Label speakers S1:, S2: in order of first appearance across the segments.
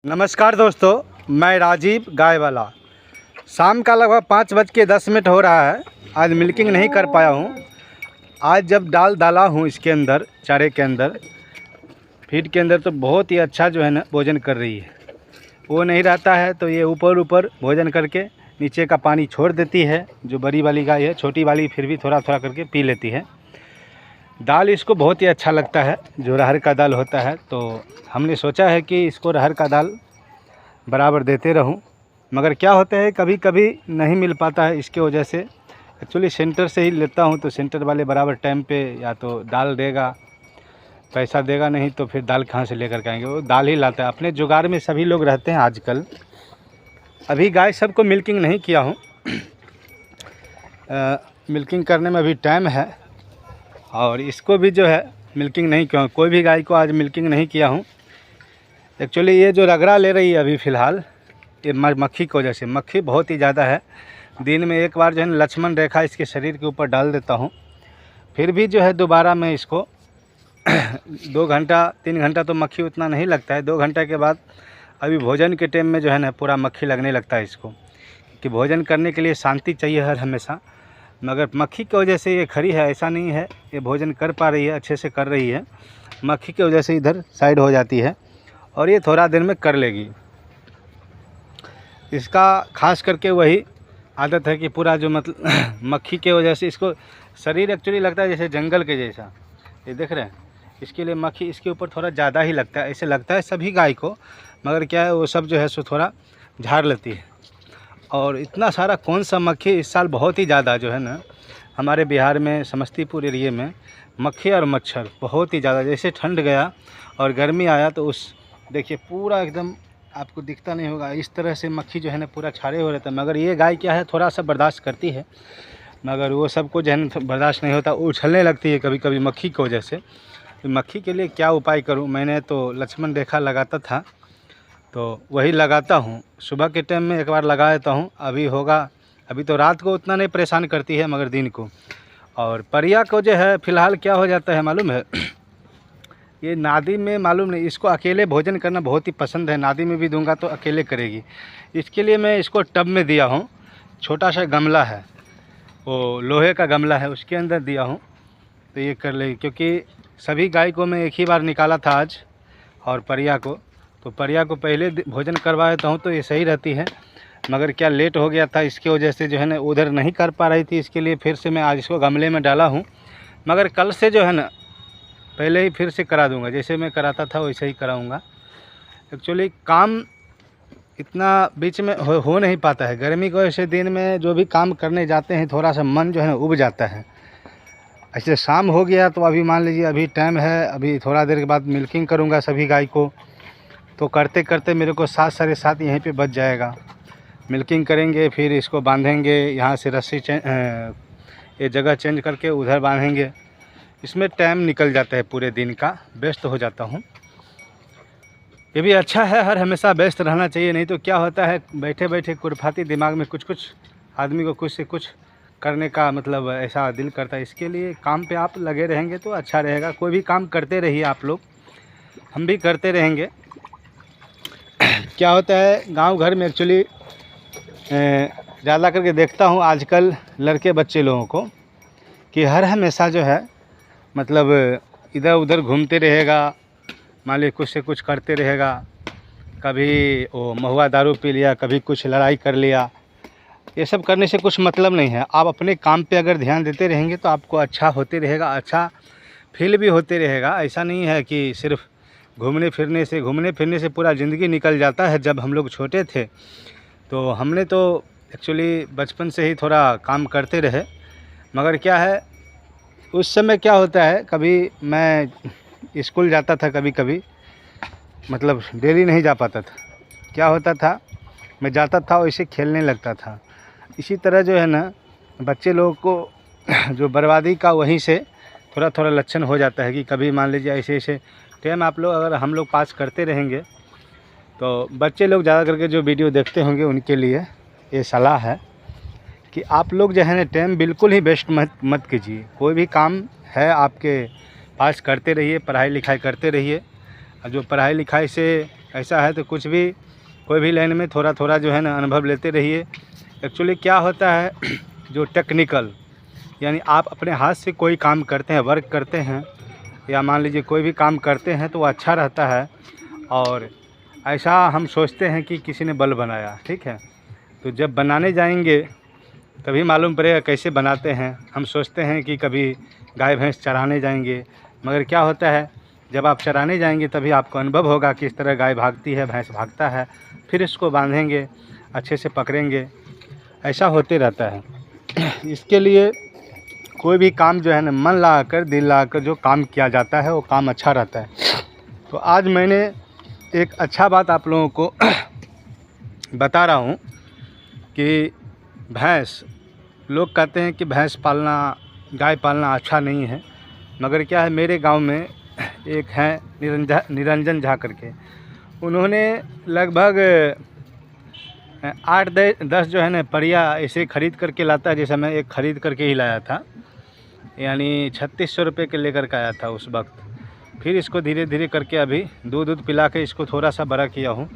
S1: नमस्कार दोस्तों, मैं राजीव गायवाला। शाम का लगभग 5:10 हो रहा है। आज मिल्किंग नहीं कर पाया हूँ। आज जब डाल डाला हूँ इसके अंदर, चारे के अंदर, फीड के अंदर, तो बहुत ही अच्छा जो है ना भोजन कर रही है। वो नहीं रहता है तो ये ऊपर ऊपर भोजन करके नीचे का पानी छोड़ देती है। जो बड़ी वाली गाय है, छोटी वाली फिर भी थोड़ा थोड़ा करके पी लेती है। दाल इसको बहुत ही अच्छा लगता है, जो अरहर का दाल होता है। तो हमने सोचा है कि इसको अरहर का दाल बराबर देते रहूं, मगर क्या होता है कभी कभी नहीं मिल पाता है। इसके वजह से एक्चुअली सेंटर से ही लेता हूं, तो सेंटर वाले बराबर टाइम पे या तो दाल देगा, पैसा देगा, नहीं तो फिर दाल कहाँ से लेकर के आएंगे। वो दाल ही लाता है। अपने जुगाड़ में सभी लोग रहते हैं आजकल। अभी गाय सबको मिल्किंग नहीं किया हूँ। मिल्किंग करने में अभी टाइम है, और इसको भी जो है मिल्किंग नहीं किया हूँ। कोई भी गाय को आज मिल्किंग नहीं किया हूँ। एक्चुअली ये जो रगड़ा ले रही है अभी फ़िलहाल, ये मक्खी की वजह से। मक्खी बहुत ही ज़्यादा है। दिन में एक बार जो है लक्ष्मण रेखा इसके शरीर के ऊपर डाल देता हूँ, फिर भी जो है दोबारा मैं इसको 2 घंटा 3 घंटा तो मक्खी उतना नहीं लगता है। 2 घंटा के बाद अभी भोजन के टाइम में जो है ना पूरा मक्खी लगने लगता है इसको, कि भोजन करने के लिए शांति चाहिए हर हमेशा। मगर मक्खी की वजह से ये खड़ी है, ऐसा नहीं है। ये भोजन कर पा रही है, अच्छे से कर रही है। मक्खी की वजह से इधर साइड हो जाती है, और ये थोड़ा देर में कर लेगी। इसका खास करके वही आदत है कि पूरा जो मतलब मक्खी के वजह से इसको शरीर एक्चुअली लगता है जैसे जंगल के जैसा। ये देख रहे हैं, इसके लिए मक्खी इसके ऊपर थोड़ा ज़्यादा ही लगता है। ऐसे लगता है सभी गाय को, मगर क्या है वो सब जो है सो थोड़ा झाड़ लेती है। और इतना सारा कौन सा मक्खी इस साल बहुत ही ज़्यादा जो है ना हमारे बिहार में, समस्तीपुर एरिए में मक्खी और मच्छर बहुत ही ज़्यादा। जैसे ठंड गया और गर्मी आया तो उस देखिए पूरा एकदम आपको दिखता नहीं होगा, इस तरह से मक्खी जो है ना पूरा छाड़े हो रहता है। मगर ये गाय क्या है, थोड़ा सा बर्दाश्त करती है, मगर वो सबको जो है ना बर्दाश्त नहीं होता, उछलने लगती है कभी कभी मक्खी की वजह से। तो मक्खी के लिए क्या उपाय करूं? मैंने तो लक्ष्मण रेखा लगाता था, तो वही लगाता हूं। सुबह के टाइम में एक बार लगा देता हूं। अभी होगा, अभी तो रात को उतना नहीं परेशान करती है, मगर दिन को। और परिया को जो है फ़िलहाल क्या हो जाता है मालूम है, ये नादी में मालूम नहीं, इसको अकेले भोजन करना बहुत ही पसंद है। नादी में भी दूंगा तो अकेले करेगी। इसके लिए मैं इसको टब में दिया हूँ। छोटा सा गमला है, वो लोहे का गमला है, उसके अंदर दिया हूँ, तो ये कर लेगी। क्योंकि सभी गाय को मैं एक ही बार निकाला था आज, और परिया को, तो परिया को पहले भोजन करवा देता हूँ तो ये सही रहती है। मगर क्या लेट हो गया था, इसकी वजह से जो है ना उधर नहीं कर पा रही थी। इसके लिए फिर से मैं आज इसको गमले में डाला हूँ। मगर कल से जो है ना पहले ही फिर से करा दूंगा, जैसे मैं कराता था वैसे ही कराऊंगा। एक्चुअली काम इतना बीच में हो नहीं पाता है। गर्मी की वजह से दिन में जो भी काम करने जाते हैं थोड़ा सा मन जो है ना उब जाता है। ऐसे शाम हो गया तो अभी मान लीजिए अभी टाइम है, अभी थोड़ा देर के बाद मिल्किंग करूंगा सभी गाय को, तो करते करते मेरे को 7 साढ़े 7 यहीं पे बच जाएगा। मिल्किंग करेंगे, फिर इसको बांधेंगे, यहाँ से रस्सी ये जगह चेंज करके उधर बांधेंगे। इसमें टाइम निकल जाता है पूरे दिन का, व्यस्त हो जाता हूँ। ये भी अच्छा है, हर हमेशा व्यस्त रहना चाहिए। नहीं तो क्या होता है, बैठे बैठे खुरफाती दिमाग में कुछ आदमी को कुछ से कुछ करने का मतलब ऐसा दिल करता है। इसके लिए काम पे आप लगे रहेंगे तो अच्छा रहेगा। कोई भी काम करते रहिए आप लोग, हम भी करते रहेंगे। क्या होता है गांव घर में एक्चुअली ज़्यादा करके देखता हूँ आजकल लड़के बच्चे लोगों को, कि हर हमेशा जो है मतलब इधर उधर घूमते रहेगा, मान लीजिए कुछ से कुछ करते रहेगा। कभी वो महुआ दारू पी लिया, कभी कुछ लड़ाई कर लिया। ये सब करने से कुछ मतलब नहीं है। आप अपने काम पे अगर ध्यान देते रहेंगे तो आपको अच्छा होते रहेगा, अच्छा फील भी होते रहेगा। ऐसा नहीं है कि सिर्फ घूमने फिरने से पूरा ज़िंदगी निकल जाता है। जब हम लोग छोटे थे तो हमने तो एक्चुअली बचपन से ही थोड़ा काम करते रहे, मगर क्या है उस समय क्या होता है, कभी मैं स्कूल जाता था, कभी कभी मतलब डेली नहीं जा पाता था। क्या होता था, मैं जाता था वैसे खेलने लगता था। इसी तरह जो है ना बच्चे लोगों को जो बर्बादी का वहीं से थोड़ा थोड़ा लक्षण हो जाता है, कि कभी मान लीजिए ऐसे ऐसे टाइम आप लोग अगर हम लोग पास करते रहेंगे तो बच्चे लोग ज़्यादा करके जो वीडियो देखते होंगे उनके लिए ये सलाह है कि आप लोग जो है ना टाइम बिल्कुल ही वेस्ट मत कीजिए। कोई भी काम है आपके पास करते रहिए, पढ़ाई लिखाई करते रहिए। और जो पढ़ाई लिखाई से ऐसा है तो कुछ भी कोई भी लाइन में थोड़ा थोड़ा जो है ना अनुभव लेते रहिए। एक्चुअली क्या होता है जो टेक्निकल यानी आप अपने हाथ से कोई काम करते हैं, वर्क करते हैं या मान लीजिए कोई भी काम करते हैं तो वो अच्छा रहता है। और ऐसा हम सोचते हैं कि किसी ने बल्ब बनाया, ठीक है, तो जब बनाने जाएंगे तभी मालूम पड़ेगा कैसे बनाते हैं। हम सोचते हैं कि कभी गाय भैंस चराने जाएंगे, मगर क्या होता है जब आप चराने जाएंगे तभी आपको अनुभव होगा किस तरह गाय भागती है, भैंस भागता है, फिर इसको बांधेंगे, अच्छे से पकड़ेंगे, ऐसा होते रहता है। इसके लिए कोई भी काम जो है ना मन लगा कर, दिल लगा कर जो काम किया जाता है वो काम अच्छा रहता है। तो आज मैंने एक अच्छा बात आप लोगों को बता रहा हूँ कि भैंस, लोग कहते हैं कि भैंस पालना, गाय पालना अच्छा नहीं है, मगर क्या है मेरे गांव में एक हैं निरंजन झा करके, उन्होंने लगभग 8-10 जो है ना परिया ऐसे ख़रीद करके लाता है। जैसे मैं एक ख़रीद करके ही लाया था, यानी 3600 रुपये के लेकर के आया था उस वक्त। फिर इसको धीरे धीरे करके अभी दूध पिला के इसको थोड़ा सा बड़ा किया हूँ,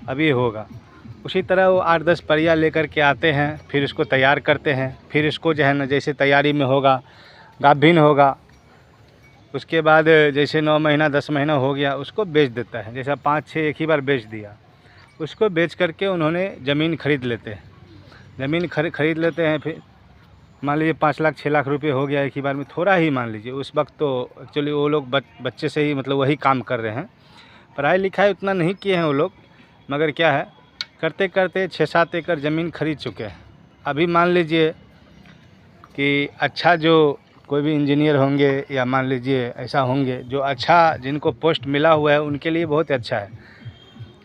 S1: अभी होगा। उसी तरह वो 8-10 परिया लेकर के आते हैं, फिर इसको तैयार करते हैं, फिर इसको जो है ना जैसे तैयारी में होगा, गाभिन होगा, उसके बाद जैसे 9 महीना 10 महीना हो गया उसको बेच देता है। जैसा 5-6 एक ही बार बेच दिया, उसको बेच करके उन्होंने ज़मीन खरीद लेते हैं। ज़मीन खरीद लेते हैं, फिर मान लीजिए 5 लाख 6 लाख रुपये हो गया एक ही बार में, थोड़ा ही मान लीजिए। उस वक्त तो एक्चुअली वो लोग बच्चे से ही मतलब वही काम कर रहे हैं, पढ़ाई लिखाई उतना नहीं किए हैं वो लोग, मगर क्या है करते करते 6-7 एकड़ ज़मीन खरीद चुके हैं। अभी मान लीजिए कि अच्छा जो कोई भी इंजीनियर होंगे या मान लीजिए ऐसा होंगे जो अच्छा जिनको पोस्ट मिला हुआ है उनके लिए बहुत अच्छा है,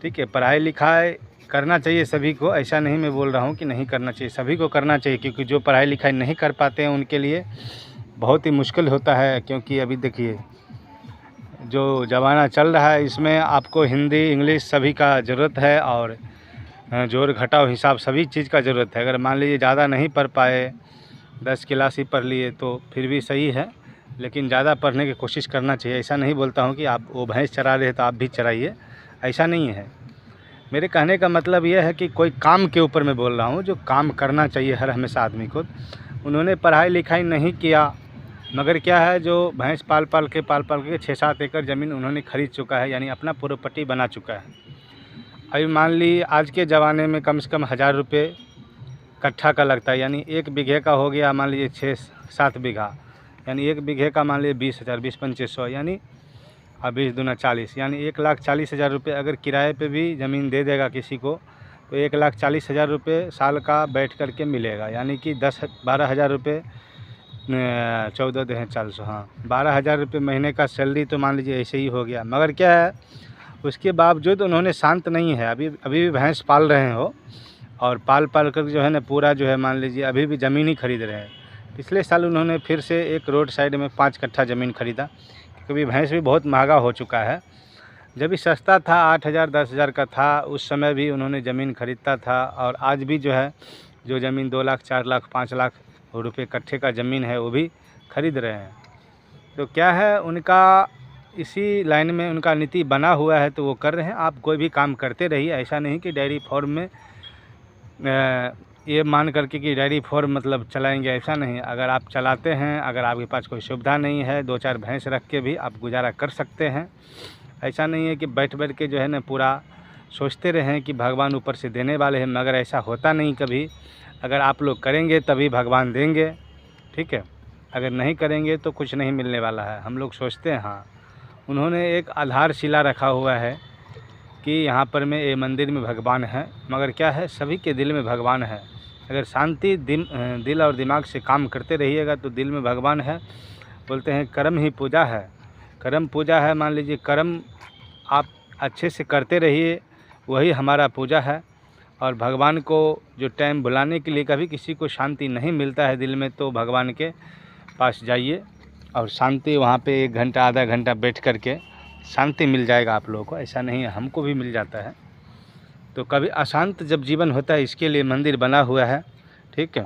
S1: ठीक है। पढ़ाई लिखाई करना चाहिए सभी को, ऐसा नहीं मैं बोल रहा हूँ कि नहीं करना चाहिए, सभी को करना चाहिए, क्योंकि जो पढ़ाई लिखाई नहीं कर पाते हैं उनके लिए बहुत ही मुश्किल होता है। क्योंकि अभी देखिए जो ज़माना चल रहा है इसमें आपको हिंदी इंग्लिश सभी का ज़रूरत है, और जोड़ घटाव हिसाब सभी चीज़ का ज़रूरत है। अगर मान लीजिए ज़्यादा नहीं पढ़ पाए, 10 क्लास ही पढ़ लिए तो फिर भी सही है, लेकिन ज़्यादा पढ़ने की कोशिश करना चाहिए। ऐसा नहीं बोलता हूँ कि आप वो भैंस चरा रहे तो आप भी चराइए, ऐसा नहीं है। मेरे कहने का मतलब यह है कि कोई काम के ऊपर मैं बोल रहा हूँ जो काम करना चाहिए हर हमेशा आदमी को। उन्होंने पढ़ाई लिखाई नहीं किया, मगर क्या है जो भैंस पाल के 6-7 एकड़ ज़मीन उन्होंने खरीद चुका है, यानी अपना प्रॉपर्टी बना चुका है। अभी मान ली आज के ज़माने में कम से कम 1000 रुपये कट्ठा का लगता है, यानी 1 बीघे का हो गया मान लीजिए 6-7 बीघा, यानी 1 बीघे का मान लीजिए 20,000, 20-2500, यानी 20 दूना 40, यानी 1,40,000 रुपये अगर किराए पे भी ज़मीन दे देगा किसी को तो 1,40,000 रुपये साल का बैठ कर के मिलेगा, यानी कि 12,000 रुपये 14 दे 400, हाँ 12,000 रुपये महीने का सैलरी तो मान लीजिए ऐसे ही हो गया। मगर क्या है उसके बावजूद उन्होंने शांत नहीं है, अभी भी भैंस पाल रहे हो, और पाल कर जो है ना पूरा जो है मान लीजिए अभी भी ज़मीन ही खरीद रहे हैं। पिछले साल उन्होंने फिर से एक रोड साइड में 5 कट्ठा ज़मीन खरीदा, क्योंकि भैंस भी बहुत महंगा हो चुका है। जब भी सस्ता था 8,000 10,000 का था उस समय भी उन्होंने ज़मीन खरीदता था, और आज भी जो है जो ज़मीन 2 लाख 4 लाख 5 लाख रुपये कट्ठे का ज़मीन है वो भी खरीद रहे हैं। तो क्या है उनका इसी लाइन में उनका नीति बना हुआ है तो वो कर रहे हैं। आप कोई भी काम करते रहिए, ऐसा नहीं कि डेयरी फार्म में ये मान करके कि डेयरी फार्म मतलब चलाएंगे, ऐसा नहीं। अगर आप चलाते हैं, अगर आपके पास कोई सुविधा नहीं है, 2-4 भैंस रख के भी आप गुजारा कर सकते हैं। ऐसा नहीं है कि बैठ के जो है ना पूरा सोचते रहें कि भगवान ऊपर से देने वाले हैं, मगर ऐसा होता नहीं कभी। अगर आप लोग करेंगे तभी भगवान देंगे, ठीक है, अगर नहीं करेंगे तो कुछ नहीं मिलने वाला है। हम लोग सोचते हैं, हाँ उन्होंने एक आधारशिला रखा हुआ है कि यहाँ पर में ये मंदिर में भगवान है, मगर क्या है सभी के दिल में भगवान है। अगर शांति दिल और दिमाग से काम करते रहिएगा तो दिल में भगवान है। बोलते हैं कर्म ही पूजा है, कर्म पूजा है। मान लीजिए कर्म आप अच्छे से करते रहिए, वही हमारा पूजा है। और भगवान को जो टाइम बुलाने के लिए कभी किसी को शांति नहीं मिलता है दिल में, तो भगवान के पास जाइए और शांति वहाँ पे 1 घंटा आधा घंटा बैठ कर के शांति मिल जाएगा आप लोगों को। ऐसा नहीं है, हमको भी मिल जाता है। तो कभी अशांत जब जीवन होता है इसके लिए मंदिर बना हुआ है, ठीक है।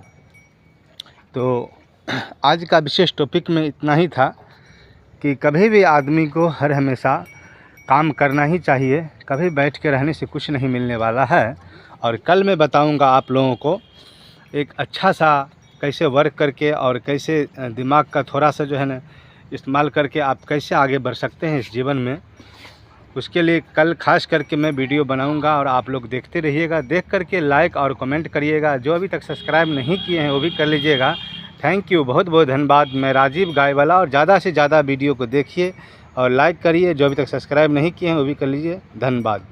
S1: तो आज का विशेष टॉपिक में इतना ही था कि कभी भी आदमी को हर हमेशा काम करना ही चाहिए, कभी बैठ के रहने से कुछ नहीं मिलने वाला है। और कल मैं बताऊंगा आप लोगों को एक अच्छा सा कैसे वर्क करके और कैसे दिमाग का थोड़ा सा जो है ना इस्तेमाल करके आप कैसे आगे बढ़ सकते हैं इस जीवन में, उसके लिए कल खास करके मैं वीडियो बनाऊंगा और आप लोग देखते रहिएगा। देख करके लाइक और कमेंट करिएगा, जो अभी तक सब्सक्राइब नहीं किए हैं वो भी कर लीजिएगा। थैंक यू, बहुत बहुत धन्यवाद। मैं राजीव गायवाला, और ज़्यादा से ज़्यादा वीडियो को देखिए और लाइक करिए, जो अभी तक सब्सक्राइब नहीं किए हैं वो भी कर लीजिए। धन्यवाद।